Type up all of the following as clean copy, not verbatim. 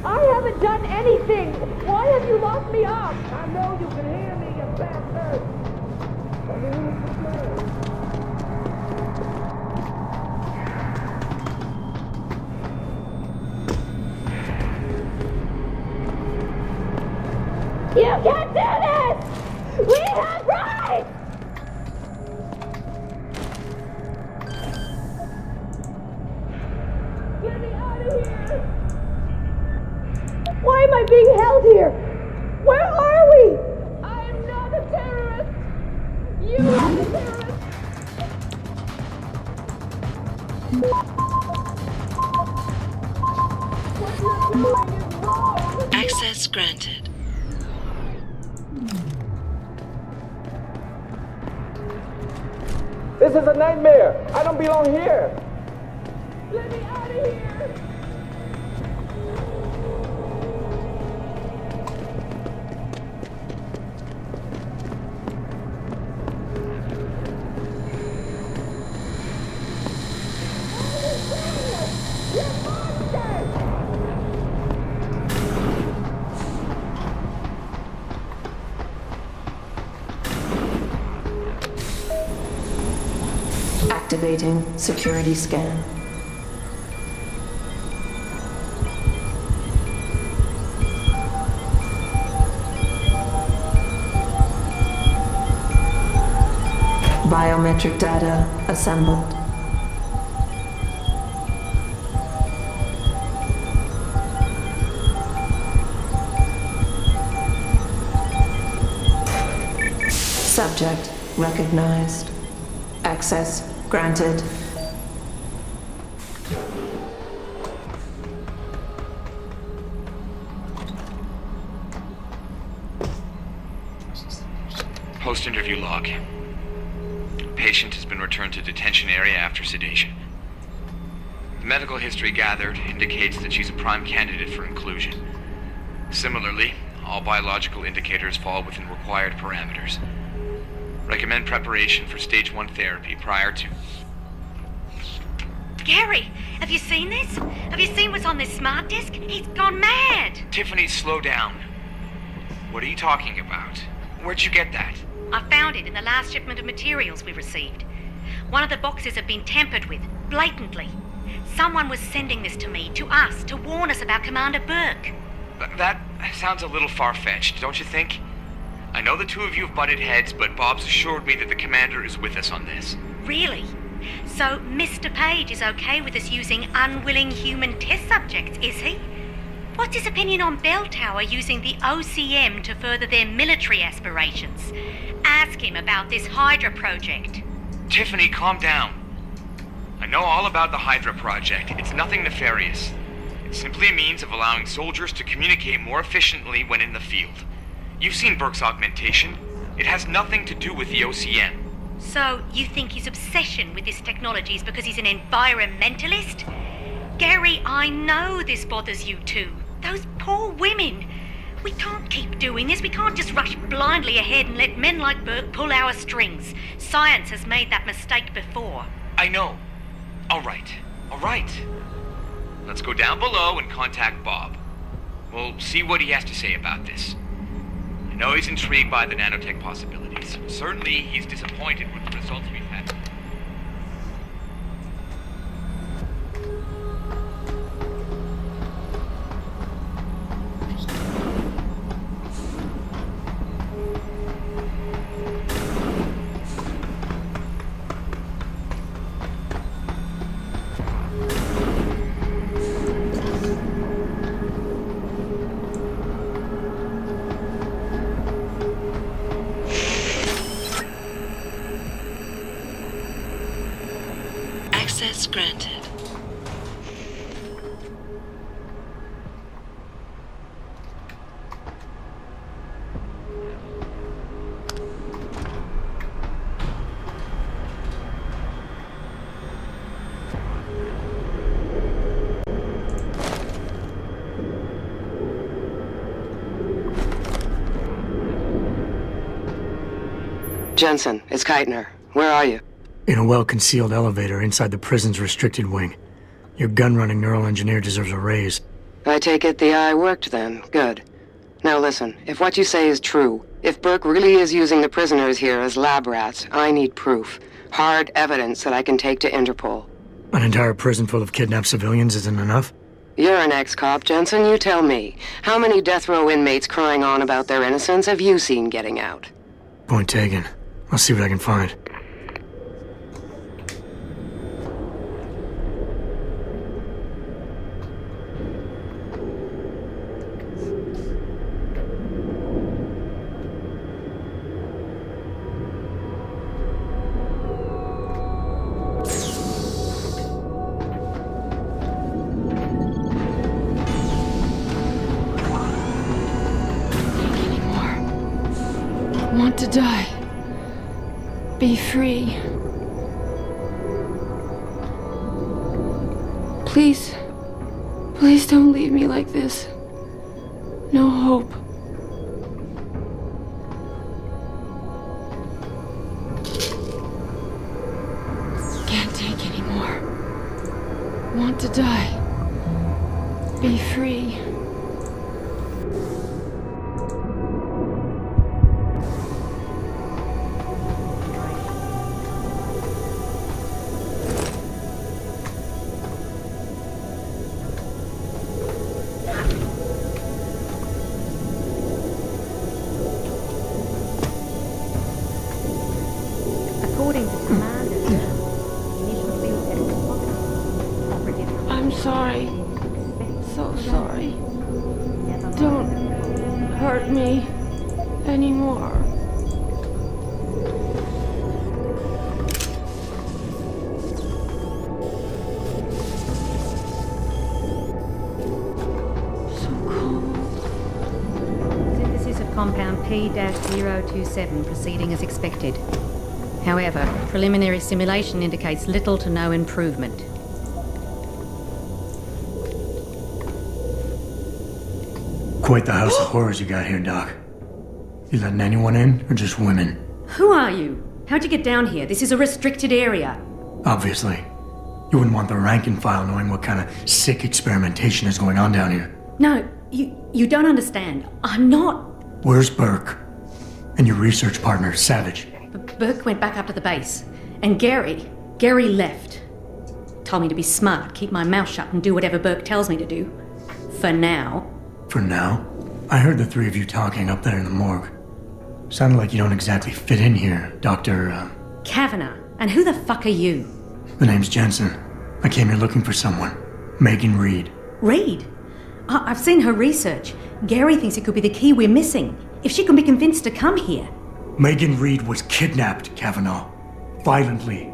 I haven't done anything! Why have you locked me up? I know you can hear me, you bastard! You can't do this! We have rights! Get me out of here! Why am I being held here? Where are we? I am not a terrorist! You are the terrorist! What you're doing is wrong! Access granted. This is a nightmare! I don't belong here! Let me out of here! Activating security scan. Biometric data assembled. Subject recognized. Access granted. Post-interview log. Patient has been returned to detention area after sedation. The medical history gathered indicates that she's a prime candidate for inclusion. Similarly, all biological indicators fall within required parameters. Recommend preparation for stage 1 therapy prior to... Gary, have you seen this? Have you seen what's on this smart disk? He's gone mad! Tiffany, slow down. What are you talking about? Where'd you get that? I found it in the last shipment of materials we received. One of the boxes had been tampered with, blatantly. Someone was sending this to me, to us, to warn us about Commander Burke. That sounds a little far-fetched, don't you think? I know the two of you have butted heads, but Bob's assured me that the commander is with us on this. Really? So Mr. Page is okay with us using unwilling human test subjects, is he? What's his opinion on Bell Tower using the OCM to further their military aspirations? Ask him about this Hydra project. Tiffany, calm down. I know all about the Hydra project. It's nothing nefarious. It's simply a means of allowing soldiers to communicate more efficiently when in the field. You've seen Burke's augmentation. It has nothing to do with the OCM. So, you think his obsession with this technology is because he's an environmentalist? Gary, I know this bothers you too. Those poor women. We can't keep doing this. We can't just rush blindly ahead and let men like Burke pull our strings. Science has made that mistake before. I know. All right. Let's go down below and contact Bob. We'll see what he has to say about this. I know he's intrigued by the nanotech possibilities. Certainly, he's disappointed with the results we've had. Access granted. Jensen, it's Keitner. Where are you? In a well-concealed elevator inside the prison's restricted wing. Your gun-running neural engineer deserves a raise. I take it the eye worked then. Good. Now listen, if what you say is true, if Burke really is using the prisoners here as lab rats, I need proof. Hard evidence that I can take to Interpol. An entire prison full of kidnapped civilians isn't enough? You're an ex-cop, Jensen. You tell me. How many death row inmates crying on about their innocence have you seen getting out? Point taken. I'll see what I can find. Want to die. Be free. Please. Please don't leave me like this. No hope. Can't take anymore. Want to die. Be free. According to Commander, the initial field test was positive. Operative I'm sorry. So sorry. Don't hurt me anymore. So cold. Synthesis of compound P-027 proceeding as expected. However, preliminary simulation indicates little to no improvement. Quite the house of horrors you got here, Doc. You letting anyone in, or just women? Who are you? How'd you get down here? This is a restricted area. Obviously. You wouldn't want the rank and file knowing what kind of sick experimentation is going on down here. No, you don't understand. I'm not. Where's Burke? And your research partner, Savage? Burke went back up to the base. And Gary left. Told me to be smart, keep my mouth shut and do whatever Burke tells me to do. For now. For now? I heard the three of you talking up there in the morgue. Sounded like you don't exactly fit in here, Dr. Kavanagh. And who the fuck are you? The name's Jensen. I came here looking for someone. Megan Reed. Reed? I've seen her research. Gary thinks it could be the key we're missing. If she can be convinced to come here. Megan Reed was kidnapped, Kavanagh. Violently.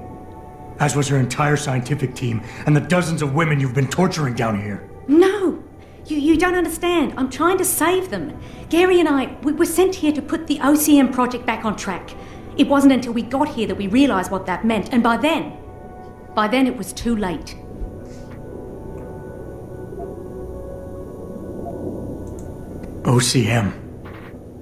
As was her entire scientific team and the dozens of women you've been torturing down here. No! You don't understand. I'm trying to save them. Gary and we were sent here to put the OCM project back on track. It wasn't until we got here that we realized what that meant, and by then it was too late. OCM.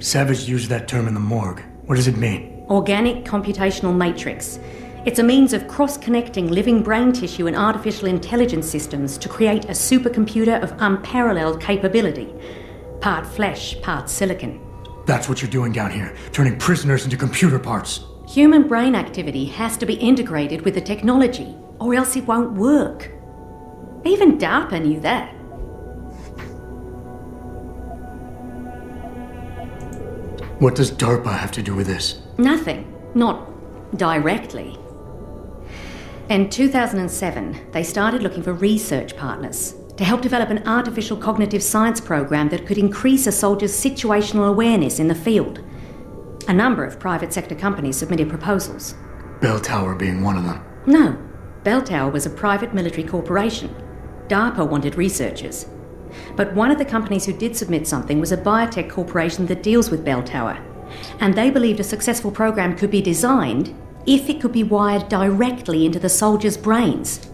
Savage used that term in the morgue. What does it mean? Organic computational matrix. It's a means of cross-connecting living brain tissue and artificial intelligence systems to create a supercomputer of unparalleled capability. Part flesh, part silicon. That's what you're doing down here, turning prisoners into computer parts. Human brain activity has to be integrated with the technology, or else it won't work. Even DARPA knew that. What does DARPA have to do with this? Nothing. Not directly. In 2007, they started looking for research partners to help develop an artificial cognitive science program that could increase a soldier's situational awareness in the field. A number of private sector companies submitted proposals. Bell Tower being one of them. No. Bell Tower was a private military corporation. DARPA wanted researchers. But one of the companies who did submit something was a biotech corporation that deals with Bell Tower. And they believed a successful program could be designed if it could be wired directly into the soldiers' brains.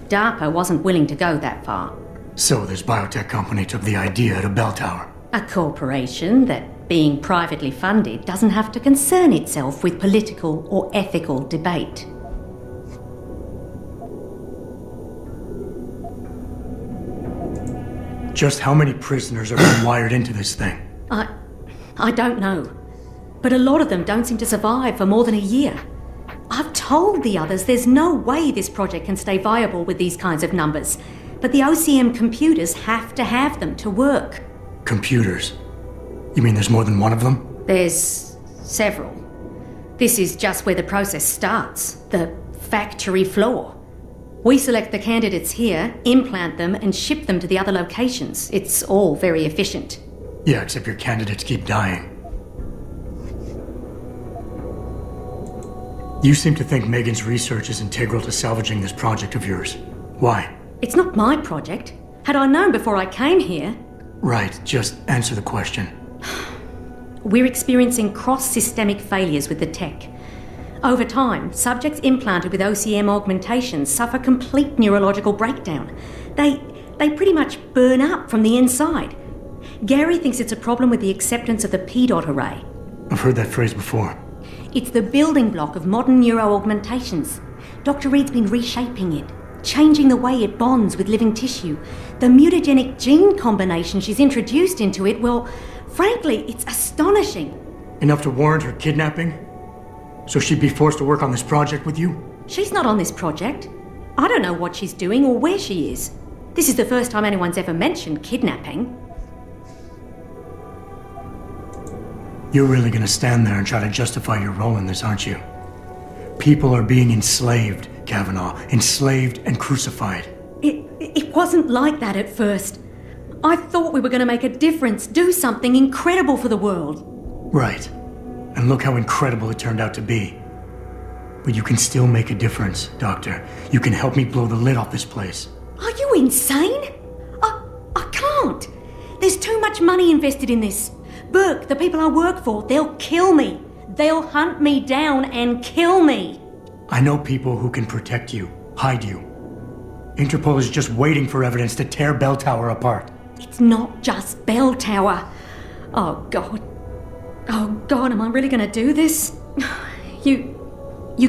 DARPA wasn't willing to go that far. So this biotech company took the idea to Bell Tower. A corporation that, being privately funded, doesn't have to concern itself with political or ethical debate. Just how many prisoners are being wired into this thing? I don't know. But a lot of them don't seem to survive for more than a year. I've told the others there's no way this project can stay viable with these kinds of numbers. But the OCM computers have to have them to work. Computers? You mean there's more than one of them? There's several. This is just where the process starts, the factory floor. We select the candidates here, implant them, and ship them to the other locations. It's all very efficient. Yeah, except your candidates keep dying. You seem to think Megan's research is integral to salvaging this project of yours. Why? It's not my project. Had I known before I came here... Right, just answer the question. We're experiencing cross-systemic failures with the tech. Over time, subjects implanted with OCM augmentations suffer complete neurological breakdown. They pretty much burn up from the inside. Gary thinks it's a problem with the acceptance of the P-dot array. I've heard that phrase before. It's the building block of modern neuro-augmentations. Dr. Reed's been reshaping it, changing the way it bonds with living tissue. The mutagenic gene combination she's introduced into it, well, frankly, it's astonishing. Enough to warrant her kidnapping? So she'd be forced to work on this project with you? She's not on this project. I don't know what she's doing or where she is. This is the first time anyone's ever mentioned kidnapping. You're really gonna stand there and try to justify your role in this, aren't you? People are being enslaved, Kavanaugh. Enslaved and crucified. It wasn't like that at first. I thought we were going to make a difference, do something incredible for the world. Right. And look how incredible it turned out to be. But you can still make a difference, Doctor. You can help me blow the lid off this place. Are you insane? I can't. There's too much money invested in this. Burke, the people I work for, they'll kill me. They'll hunt me down and kill me. I know people who can protect you, hide you. Interpol is just waiting for evidence to tear Bell Tower apart. It's not just Bell Tower. Oh, God. Oh, God, am I really going to do this? You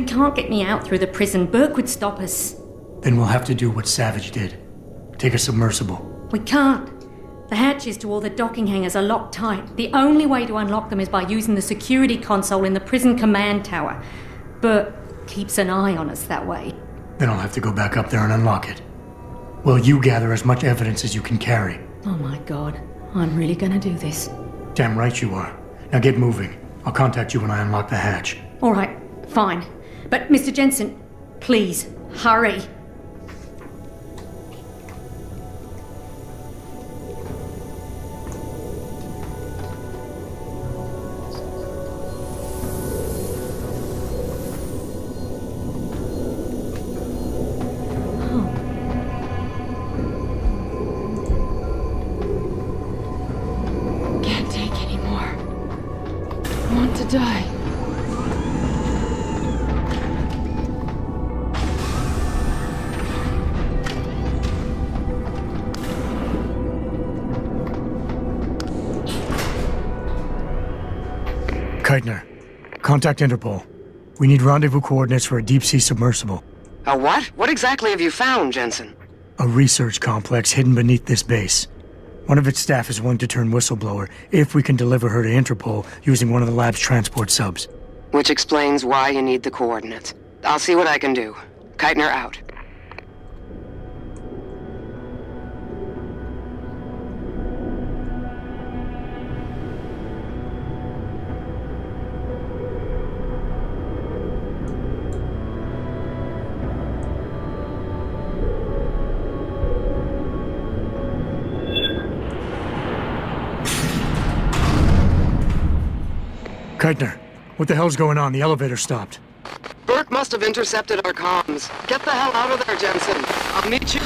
can't get me out through the prison. Burke would stop us. Then we'll have to do what Savage did. Take a submersible. We can't. The hatches to all the docking hangars are locked tight. The only way to unlock them is by using the security console in the prison command tower. Burke keeps an eye on us that way. Then I'll have to go back up there and unlock it. Well, you gather as much evidence as you can carry. Oh my God, I'm really gonna do this. Damn right you are. Now get moving. I'll contact you when I unlock the hatch. All right, fine. But Mr. Jensen, please, hurry. Die. Keitner, contact Interpol. We need rendezvous coordinates for a deep-sea submersible. A what? What exactly have you found, Jensen? A research complex hidden beneath this base. One of its staff is willing to turn whistleblower if we can deliver her to Interpol using one of the lab's transport subs. Which explains why you need the coordinates. I'll see what I can do. Keitner out. Keitner, what the hell's going on? The elevator stopped. Burke must have intercepted our comms. Get the hell out of there, Jensen. I'll meet you.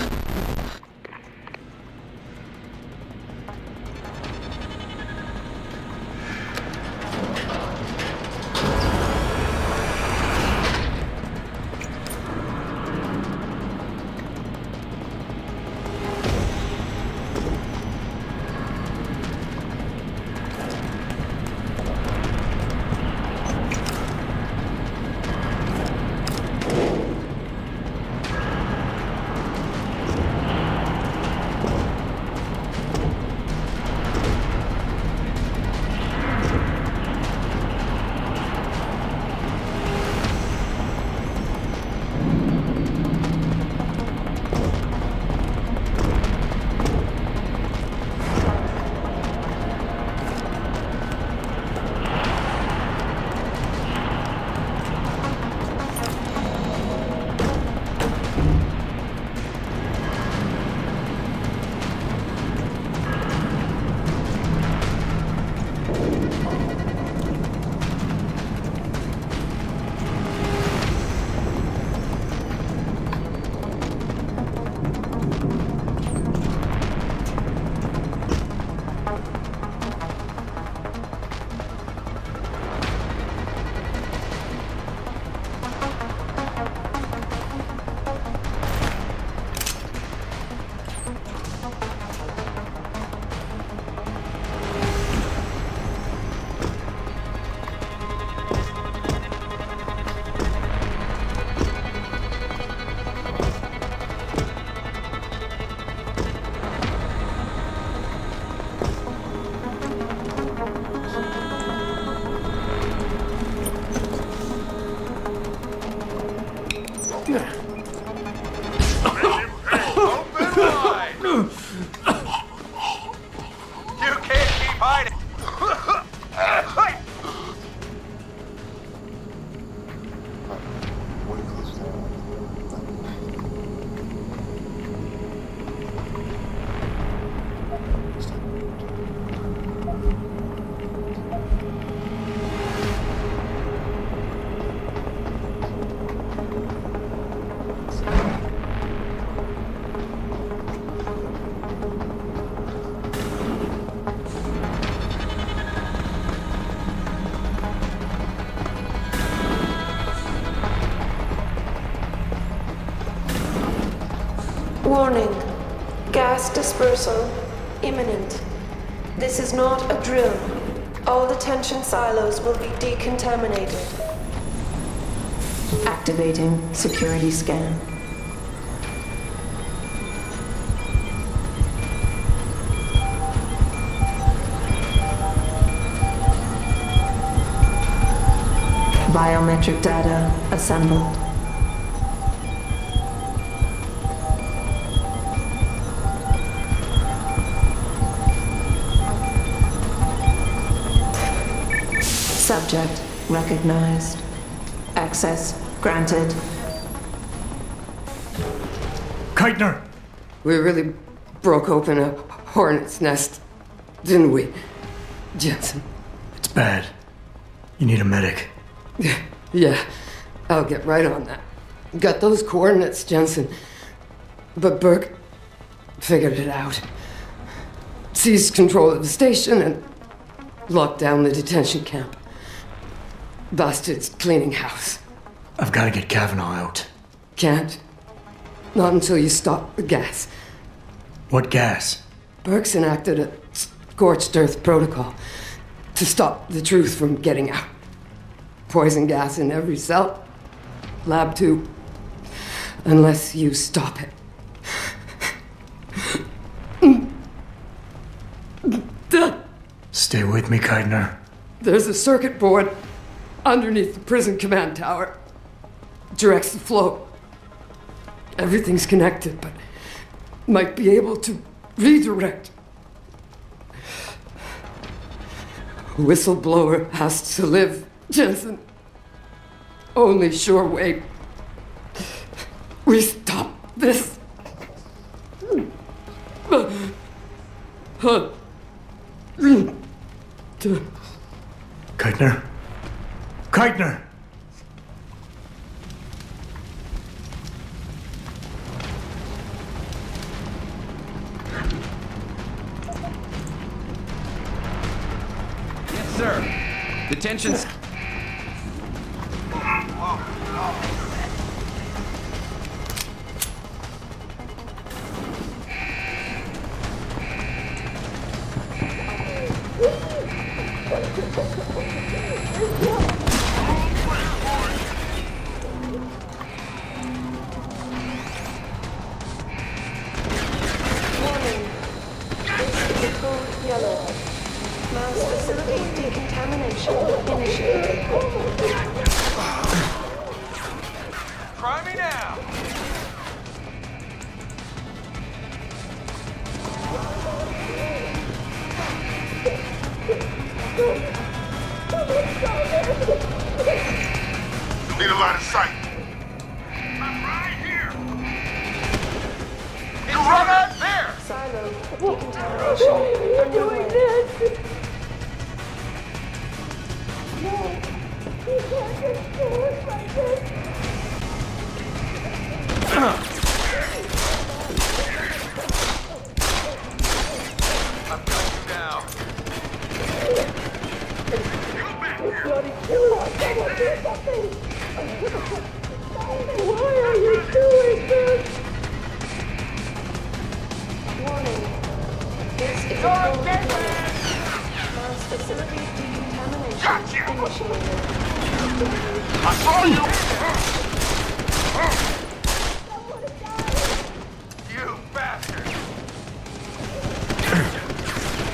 Warning. Gas dispersal imminent. This is not a drill. All detention silos will be decontaminated. Activating security scan. Biometric data assembled. Subject recognized. Access granted. Keitner! We really broke open a hornet's nest, didn't we, Jensen? It's bad. You need a medic. Yeah, I'll get right on that. Got those coordinates, Jensen. But Burke figured it out. Seized control of the station and locked down the detention camp. Bastard's cleaning house. I've got to get Kavanaugh out. Can't. Not until you stop the gas. What gas? Burke's enacted a scorched earth protocol to stop the truth from getting out. Poison gas in every cell. Lab 2. Unless you stop it. Stay with me, Keitner. There's a circuit board underneath the prison command tower. Directs the flow. Everything's connected, but might be able to redirect. Whistleblower has to live, Jensen. Only sure way we stop this. Keitner? Keitner! Yes, sir. Detention's... Try me now! Need a line of sight. I'm right here. You run out there! Silo decontamination underway. You can't just do it like this. I've got you now. Someone do something! Why are you doing this? Warning. This is a code yellow. Mass facility decontamination initiated. I saw you! You bastard!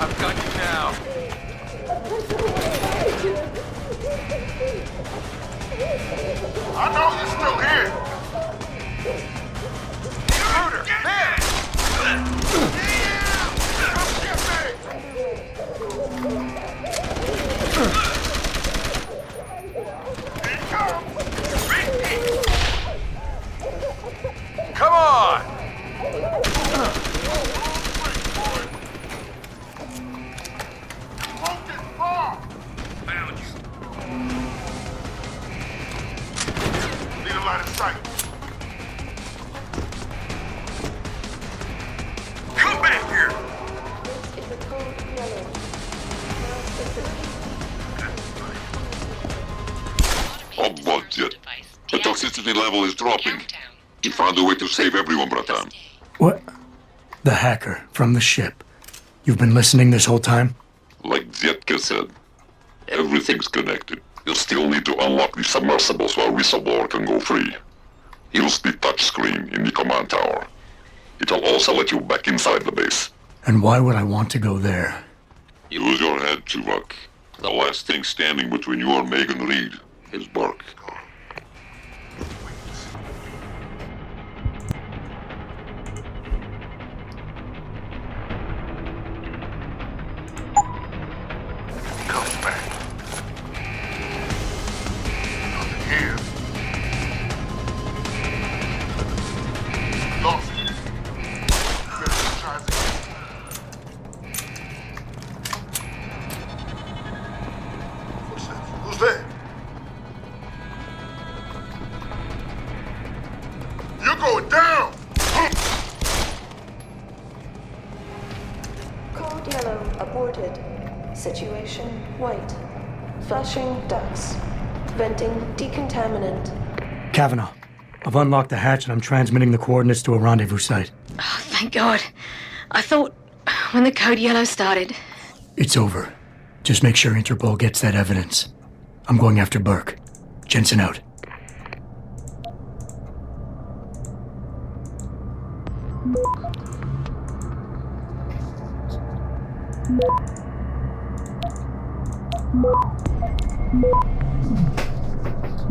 I've got you now. I know you're still here. Intruder, there! Come get me! Come on! oxygen level is dropping. He found a way to save everyone, bratan. What? The hacker from the ship. You've been listening this whole time? Like Zetka said, everything's connected. You'll still need to unlock the submersibles while Whistleblower can go free. Use the touchscreen in the command tower. It'll also let you back inside the base. And why would I want to go there? Use your head, Tuvok. The last thing standing between you and Megan Reed is Burke. Come back. Nothing here. Lost it. Better try again. Footsteps. Who's there? You're going down! Code yellow aborted. Situation white. Flashing ducts. Venting decontaminant. Kavanaugh, I've unlocked the hatch and I'm transmitting the coordinates to a rendezvous site. Oh, thank God. I thought when the code yellow started. It's over. Just make sure Interpol gets that evidence. I'm going after Burke. Jensen out.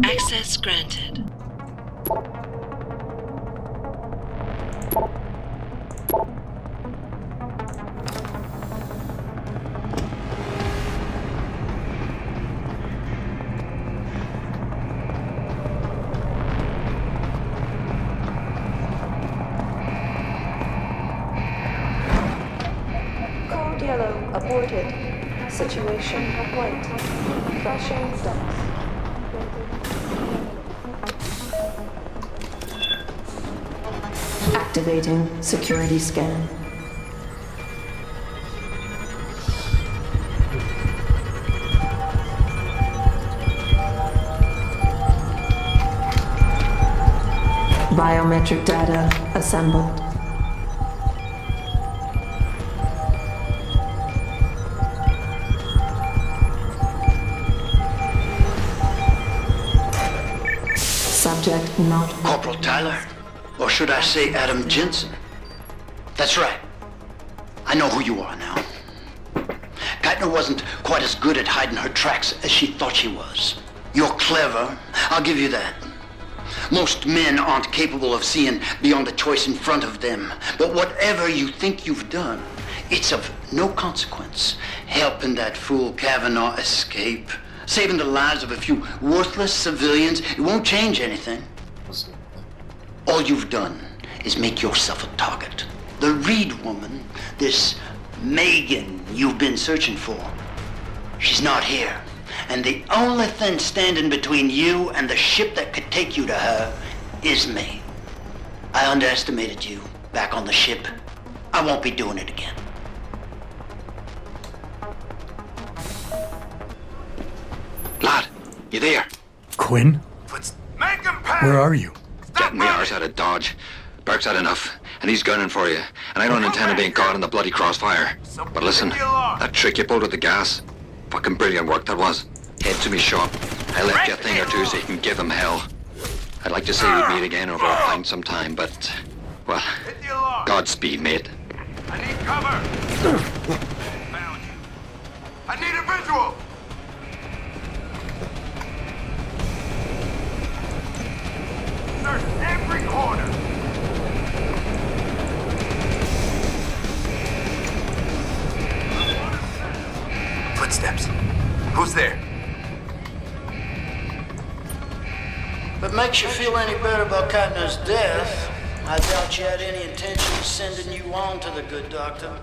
Access granted. Code yellow aborted. Situation white. Flashing ducts. Activating security scan. Biometric data assembled. Subject not. Corporal Tyler? Or should I say Adam Jensen? That's right. I know who you are now. Keitner wasn't quite as good at hiding her tracks as she thought she was. You're clever, I'll give you that. Most men aren't capable of seeing beyond the choice in front of them. But whatever you think you've done, it's of no consequence. Helping that fool Kavanaugh escape, saving the lives of a few worthless civilians, it won't change anything. All you've done is make yourself a target. The Reed woman, this Megan you've been searching for, she's not here. And the only thing standing between you and the ship that could take you to her is me. I underestimated you back on the ship. I won't be doing it again. Lad, you there? Quinn? Make him pay! Where are you? Getting me arse out of Dodge. Burke's had enough, and he's gunning for you. And I don't intend on being caught in the bloody crossfire. But listen, that trick you pulled with the gas, fucking brilliant work that was. Head to me shop. I left you a thing or two so you can give him hell. I'd like to say we'd meet again over a pint sometime, but, well, Godspeed, mate. I need cover! Found you. I need a visual! Search every corner! Footsteps. Who's there? If it makes you feel any better about Keitner's death, I doubt you had any intention of sending you on to the good doctor.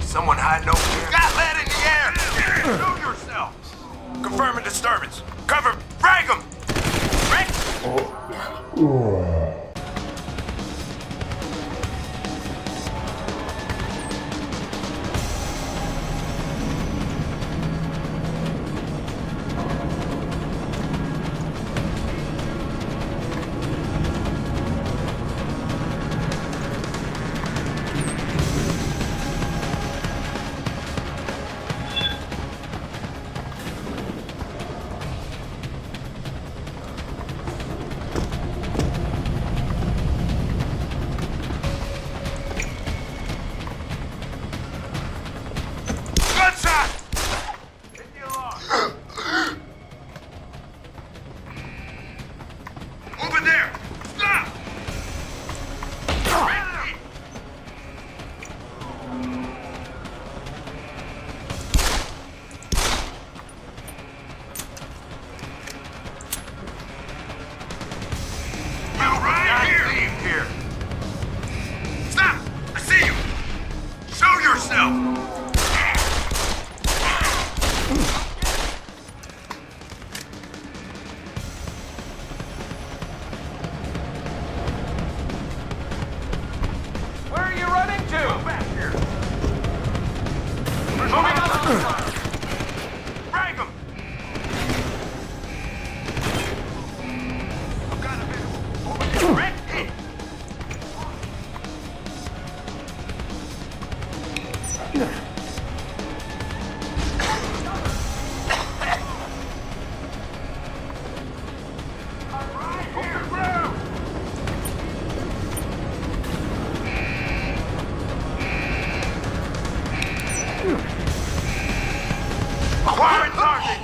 Someone hiding over here. Got lead in the air! Show yourselves! Confirming disturbance. Cover! Frag him! Where are you running to? Go back here. Moving on. Frag him. I've got a visual. Over here. Rick. Acquiring target!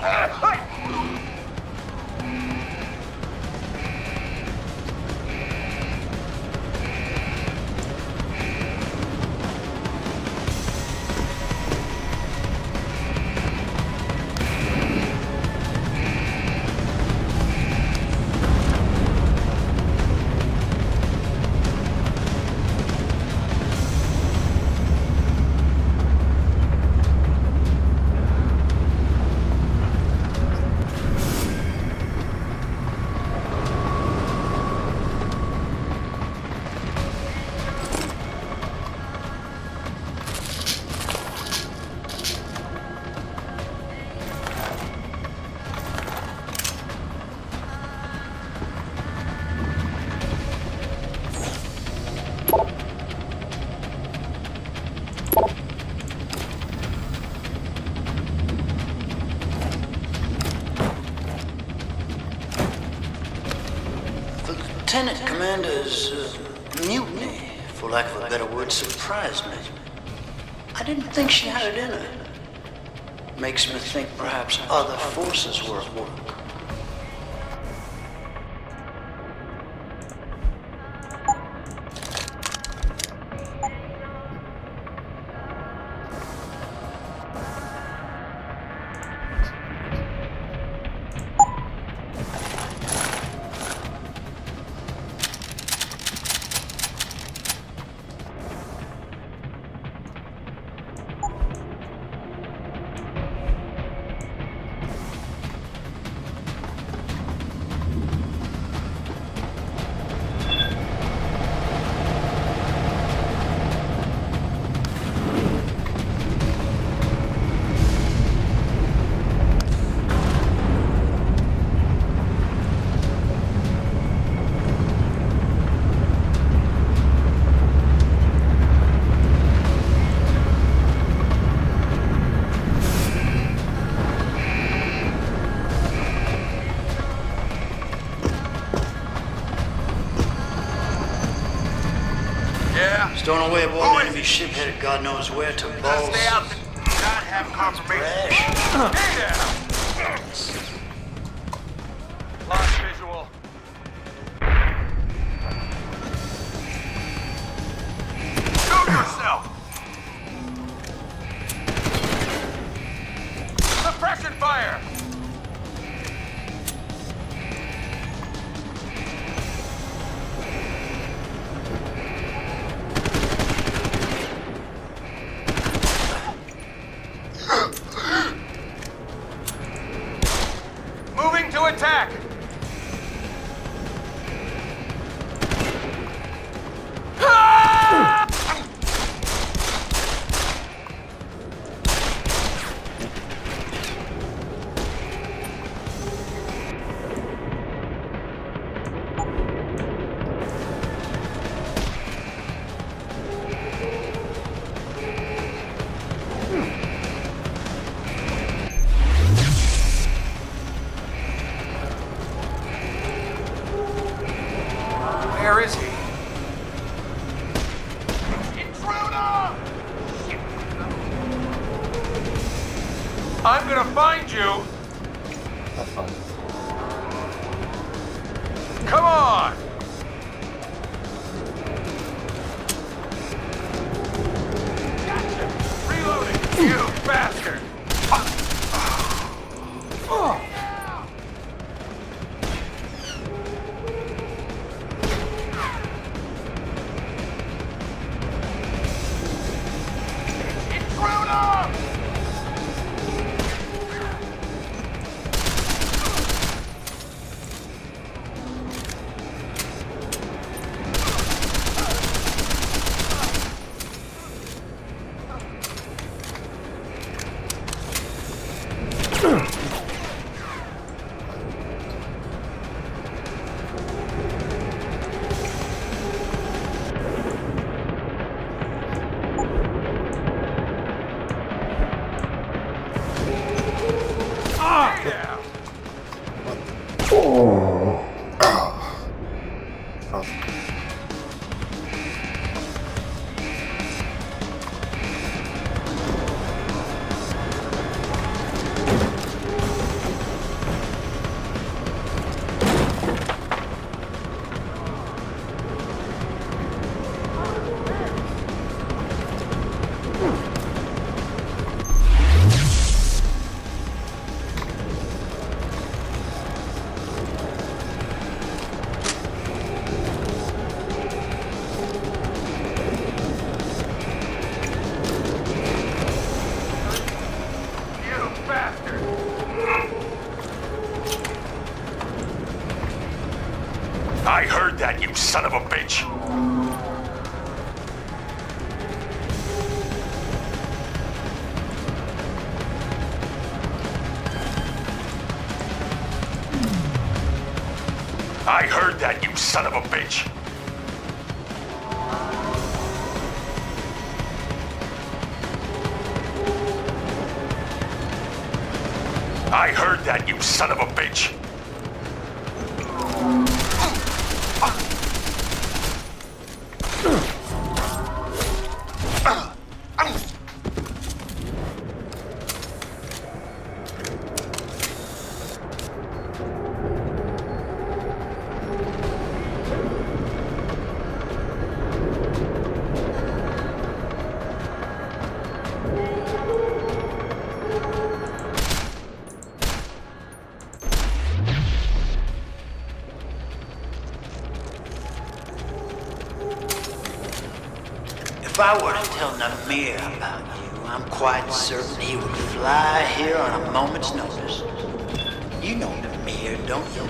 Lieutenant Commander's mutiny, for lack of a better word, surprised me. I didn't think she had it in her. Makes me think perhaps other forces were at work. Stowing away aboard an enemy ship headed God knows where to balls. Stay out there. Not have confirmation. Stay down. Lost visual. Show yourself. Suppression fire. Moving to attack! Where is he? Intruder! I'm gonna find you! Come on! Gotcha! Reloading! You bastard! I heard that, you son of a bitch! I heard that, you son of a bitch! I heard that, you son of a bitch! If I were to tell Namir about you, I'm quite certain he would fly here on a moment's notice. You know Namir, don't you?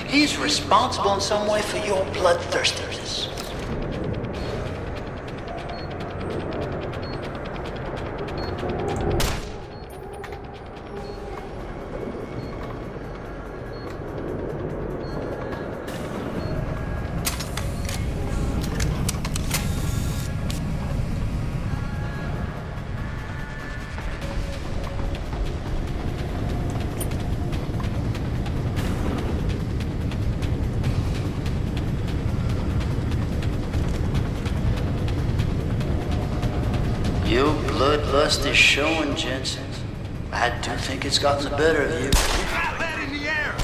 He's responsible in some way for your bloodthirstiness. Your bloodlust is showing, Jensen. I do think it's gotten the better of you. Lead in the air!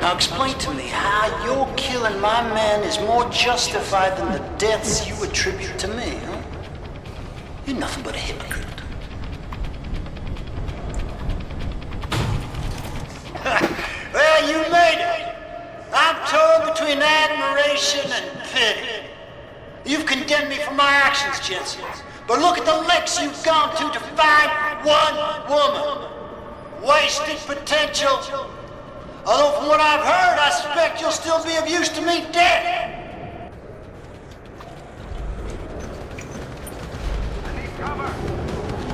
Now explain to me how your killing my man is more justified than the deaths you attribute to me, huh? You're nothing but a hypocrite. Well, you made it. I'm torn between admiration and pity. You've condemned me for my actions, Jensen. But look at the lengths you've gone to find one woman. Wasted potential. Although from what I've heard, I suspect you'll still be of use to me dead.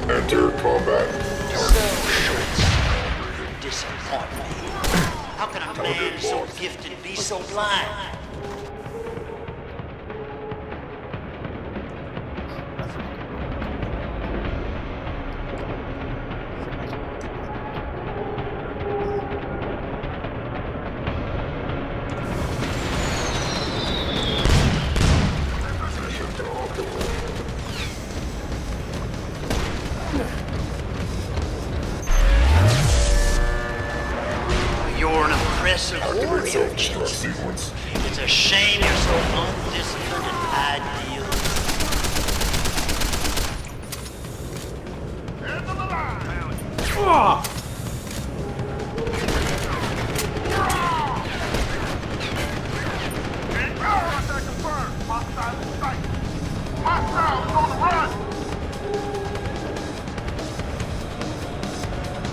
Enter combat. You disappoint me. How can a man so gifted be so blind? It's a shame you're so undisciplined and ideal. End of the line!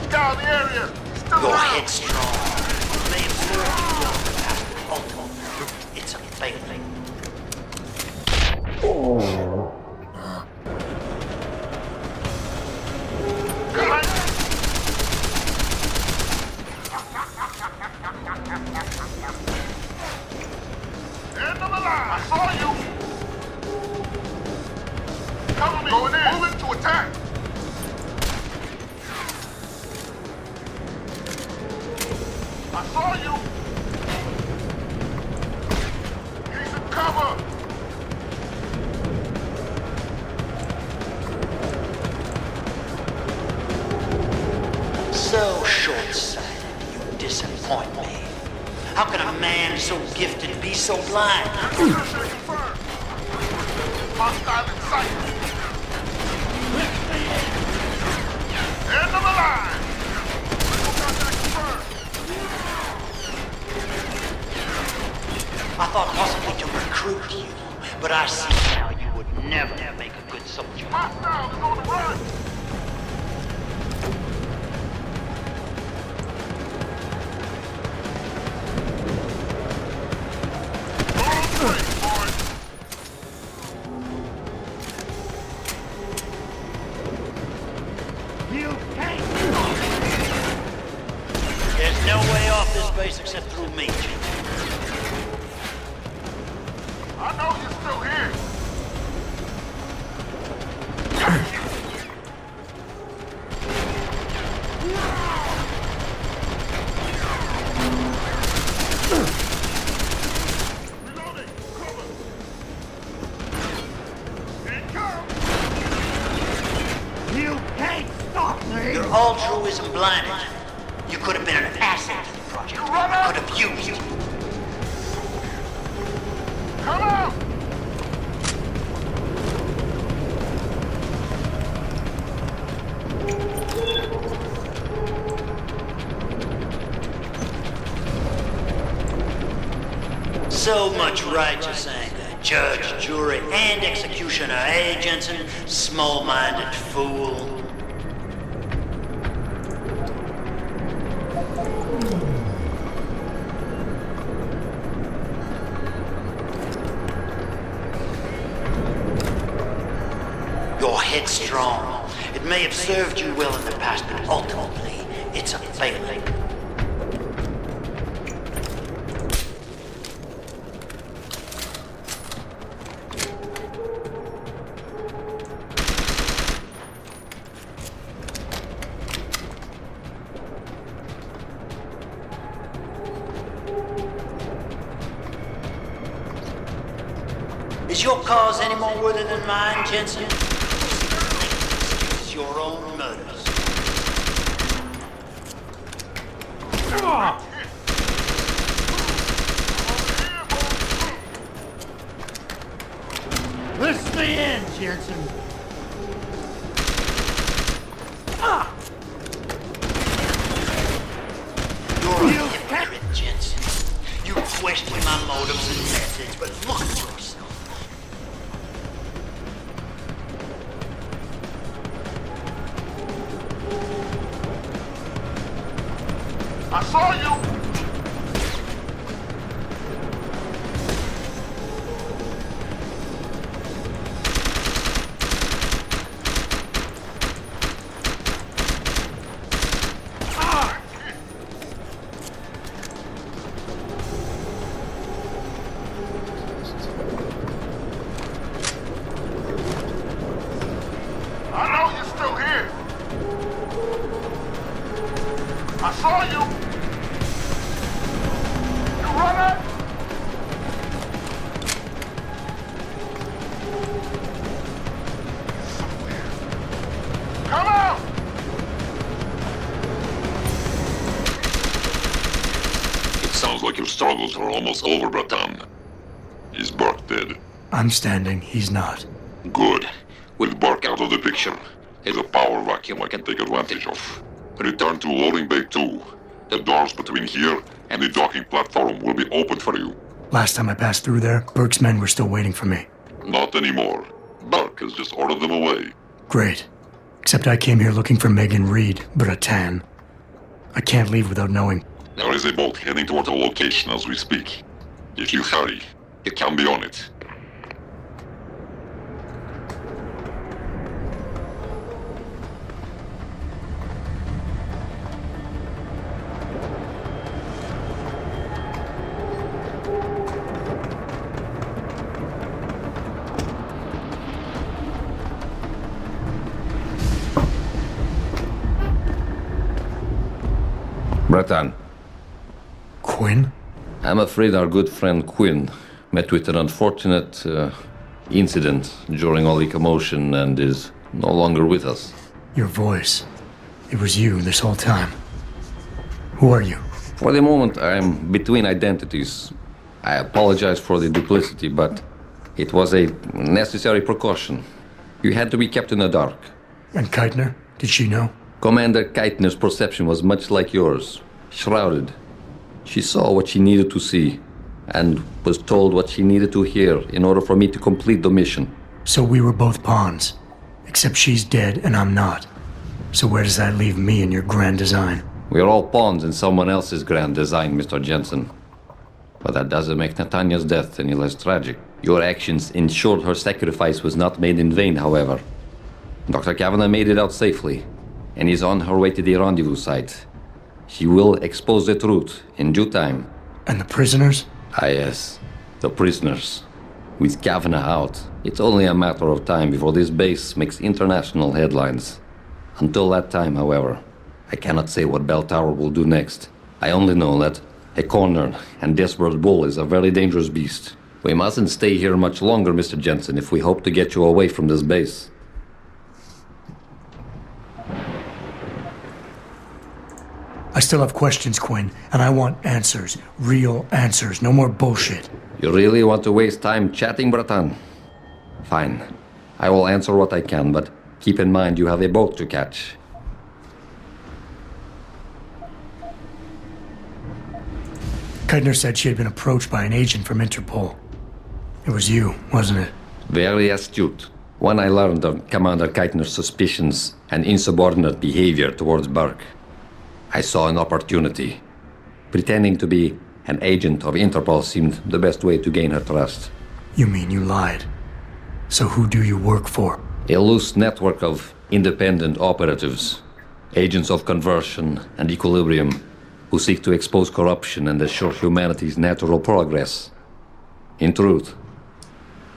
Down the area! Your head's strong. May observe you well in the past, but ultimately, it's a failing. End of the line! I saw you! Cover me! Going in! Moving to attack! I saw you! Need some cover! So short-sighted, you disappoint me. How can a man so gifted be so blind? Hostile in sight! End of the line! I thought possibly to recruit you, but I see now you would never make a good soldier. Hostile is on the run! There's no way off this base except through me, Chief. I know you're still here! Reloading! Cover! Income! You can't stop me! Your altruism blinded you. You could have been an asset to the project. I could have used you. Come out! So much righteous anger. Judge, jury, and executioner, eh, Jensen? Small-minded fool. Your head's strong. It may have served you well in the past, but ultimately, it's a failing. Is your cause any more worthy than mine, Jensen? It's your own murders. Jensen. You're a hypocrite, Jensen. You question my motives and methods, but look at yourself. I saw you! I know you're still here. I saw you. You runner. Come out. It sounds like your struggles are almost over, Bratan. Is Burke dead? I'm standing, he's not. Good. With Burke out of the picture, there's a power vacuum I can take advantage of. Return to loading bay 2. The doors between here and the docking platform will be open for you. Last time I passed through there, Burke's men were still waiting for me. Not anymore. Burke has just ordered them away. Great. Except I came here looking for Megan Reed, Bratan. I can't leave without knowing. There is a boat heading toward our location as we speak. If you hurry, you can be on it. Bratan, Quinn? I'm afraid our good friend Quinn met with an unfortunate incident during all the commotion and is no longer with us. Your voice. It was you this whole time. Who are you? For the moment, I'm between identities. I apologize for the duplicity, but it was a necessary precaution. You had to be kept in the dark. And Keitner? Did she know? Commander Keitner's perception was much like yours, shrouded. She saw what she needed to see, and was told what she needed to hear in order for me to complete the mission. So we were both pawns. Except she's dead and I'm not. So where does that leave me in your grand design? We are all pawns in someone else's grand design, Mr. Jensen. But that doesn't make Natanya's death any less tragic. Your actions ensured her sacrifice was not made in vain, however. Dr. Kavanagh made it out safely, and is on her way to the rendezvous site. She will expose the truth in due time. And the prisoners? Ah, yes. The prisoners. With Kavanagh out, it's only a matter of time before this base makes international headlines. Until that time, however, I cannot say what Bell Tower will do next. I only know that a cornered and desperate bull is a very dangerous beast. We mustn't stay here much longer, Mr. Jensen, if we hope to get you away from this base. I still have questions, Quinn, and I want answers. Real answers. No more bullshit. You really want to waste time chatting, Bratan? Fine. I will answer what I can, but keep in mind you have a boat to catch. Keitner said she had been approached by an agent from Interpol. It was you, wasn't it? Very astute. When I learned of Commander Keitner's suspicions and insubordinate behavior towards Burke, I saw an opportunity. Pretending to be an agent of Interpol seemed the best way to gain her trust. You mean you lied? So who do you work for? A loose network of independent operatives, agents of conversion and equilibrium, who seek to expose corruption and assure humanity's natural progress. In truth,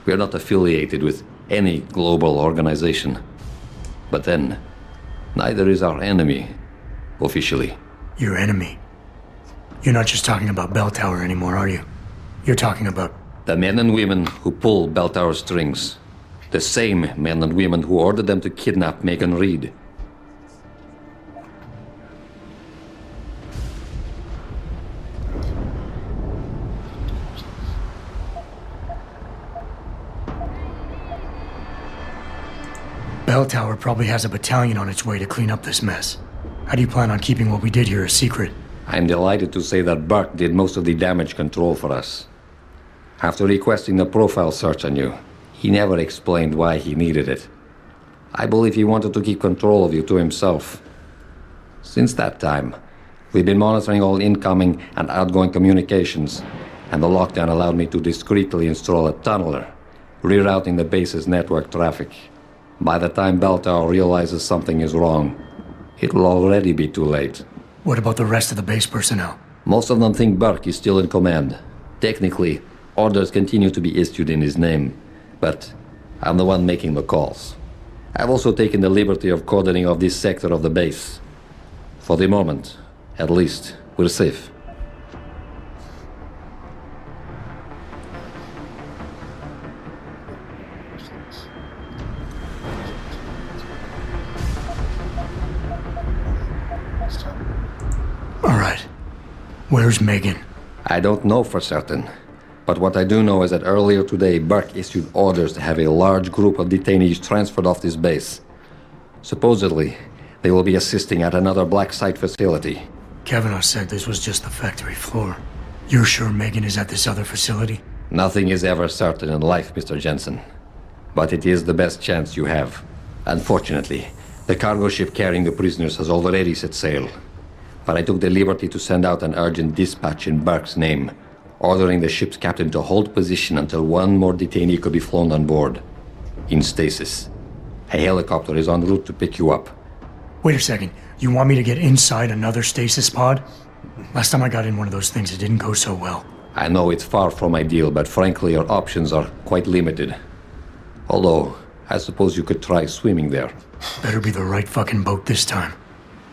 we are not affiliated with any global organization. But then, neither is our enemy, officially. Your enemy? You're not just talking about Bell Tower anymore, are you? You're talking about... The men and women who pull Bell Tower strings. The same men and women who ordered them to kidnap Megan Reed. bell tower probably has a battalion on its way to clean up this mess. How do you plan on keeping what we did here a secret? I'm delighted to say that Burke did most of the damage control for us. After requesting a profile search on you, he never explained why he needed it. I believe he wanted to keep control of you to himself. Since that time, we've been monitoring all incoming and outgoing communications, and the lockdown allowed me to discreetly install a tunneler, rerouting the base's network traffic. By the time Bell Tower realizes something is wrong, it will already be too late. What about the rest of the base personnel? Most of them think Burke is still in command. Technically, orders continue to be issued in his name, but I'm the one making the calls. I've also taken the liberty of cordoning off this sector of the base. For the moment, at least, we're safe. All right. Where's Megan? I don't know for certain. But what I do know is that earlier today, Burke issued orders to have a large group of detainees transferred off this base. Supposedly, they will be assisting at another black site facility. Kavanaugh said this was just the factory floor. You're sure Megan is at this other facility? Nothing is ever certain in life, Mr. Jensen. But it is the best chance you have. Unfortunately, the cargo ship carrying the prisoners has already set sail. But I took the liberty to send out an urgent dispatch in Burke's name, ordering the ship's captain to hold position until one more detainee could be flown on board. In stasis. A helicopter is en route to pick you up. Wait a second. You want me to get inside another stasis pod? Last time I got in one of those things, it didn't go so well. I know it's far from ideal, but frankly, your options are quite limited. Although, I suppose you could try swimming there. Better be the right fucking boat this time.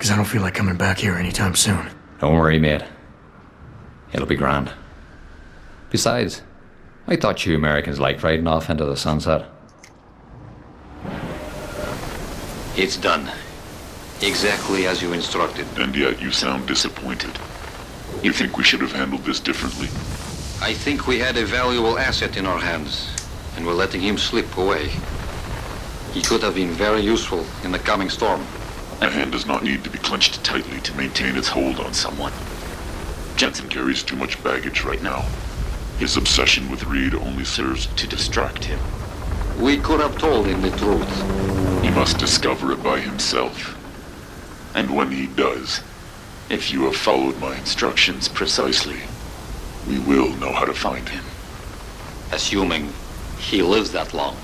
Because I don't feel like coming back here anytime soon. Don't worry, mate. It'll be grand. Besides, I thought you Americans liked riding off into the sunset. It's done. Exactly as you instructed. And yet you sound disappointed. You think we should have handled this differently? I think we had a valuable asset in our hands, and we're letting him slip away. He could have been very useful in the coming storm. A hand does not need to be clenched tightly to maintain its hold on someone. Jensen carries too much baggage right now. His obsession with Reed only serves to distract him. We could have told him the truth. He must discover it by himself. And when he does, if you have followed my instructions precisely, we will know how to find him. Assuming he lives that long.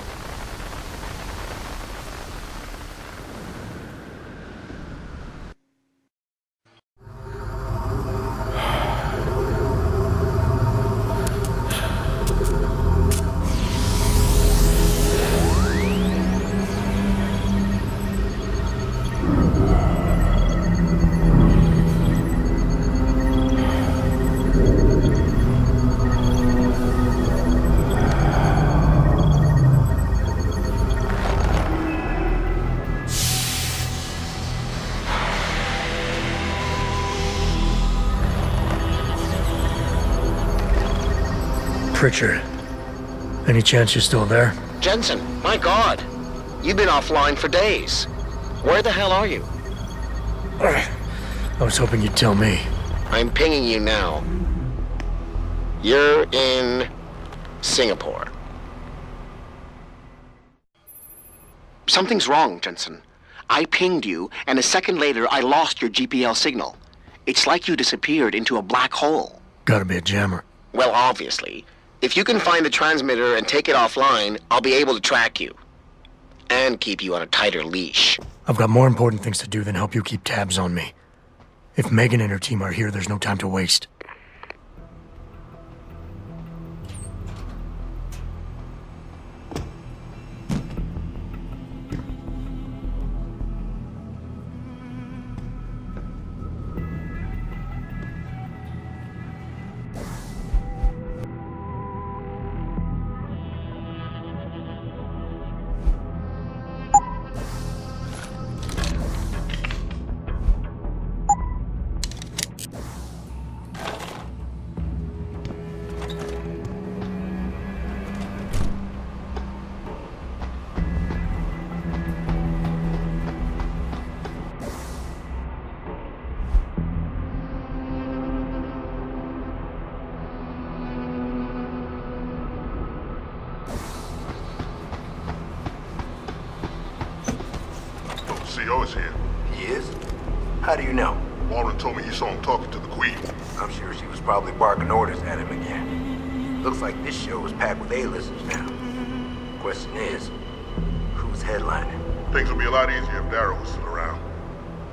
Pritchard. Any chance you're still there? Jensen, my God. You've been offline for days. Where the hell are you? I was hoping you'd tell me. I'm pinging you now. You're in Singapore. Something's wrong, Jensen. I pinged you, and a second later I lost your GPL signal. It's like you disappeared into a black hole. Gotta be a jammer. Well, obviously. If you can find the transmitter and take it offline, I'll be able to track you. And keep you on a tighter leash. I've got more important things to do than help you keep tabs on me. If Megan and her team are here, there's no time to waste. CO is here. He is? How do you know? Warren told me he saw him talking to the Queen. I'm sure she was probably barking orders at him again. Looks like this show is packed with A-listers now. Question is, who's headlining? Things would be a lot easier if Darrow was still around.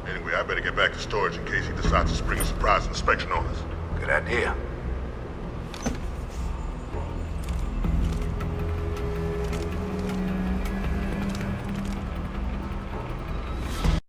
Anyway, I better get back to storage in case he decides to spring a surprise inspection on us. Good idea.